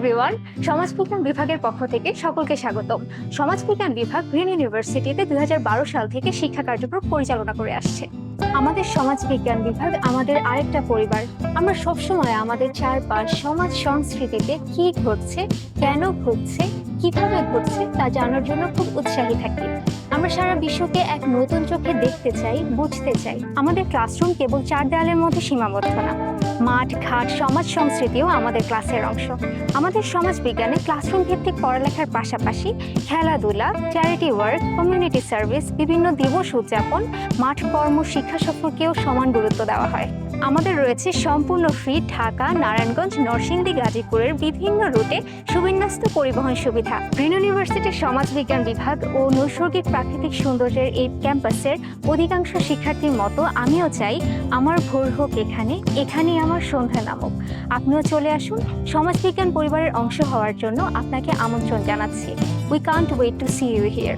Everyone, সমাজবিজ্ঞান বিভাগের পক্ষ থেকে সকলকে স্বাগতম। সমাজবিজ্ঞান বিভাগ গ্রিন ইউনিভার্সিটিতে 2012 সাল থেকে শিক্ষা কার্যক্রম পরিচালনা করে আসছে। আমাদের সমাজবিজ্ঞান বিভাগ আমাদের আরেকটা পরিবার। আমরা সবসময় আমাদের চারপাশ সমাজ সংস্কৃতিতে কি ঘটছে, কেন ঘটছে, কিভাবে ঘটছে তা জানার জন্য খুব উৎসাহী থাকি। আমরা সারা বিশ্বকে এক নতুন চোখে দেখতে চাই, বুঝতে চাই। আমাদের ক্লাসরুম কেবল 4 দেয়ালের মধ্যে সীমাবদ্ধ না, মাঠ ঘাট সমাজ সংস্কৃতিও আমাদের ক্লাসের অংশ। আমাদের সমাজ বিজ্ঞানে ক্লাসরুম ভিত্তিক পড়ালেখার পাশাপাশি খেলাধুলা, চ্যারিটি ওয়ার্ক, কমিউনিটি সার্ভিস, বিভিন্ন দিবস উদযাপন, মাঠ কর্ম, শিক্ষা সফরকেও সমান গুরুত্ব দেওয়া হয়। আমাদের রয়েছে সম্পূর্ণ ফ্রি ঢাকা, নারায়ণগঞ্জ, নরসিংদী, গাজীপুরের বিভিন্ন রুটে সুবিন্যস্ত পরিবহন সুবিধা। গ্রিন ইউনিভার্সিটির সমাজবিজ্ঞান বিভাগ ও নৈসর্গিক প্রাকৃতিক সৌন্দর্যের এই ক্যাম্পাসের অধিকাংশ শিক্ষার্থীর মতো আমিও চাই আমার ভোর হোক এখানেই আমার সন্ধ্যা নামক। আপনিও চলে আসুন। সমাজবিজ্ঞান পরিবারের অংশ হওয়ার জন্য আপনাকে আমন্ত্রণ জানাচ্ছি। We can't wait to see you here.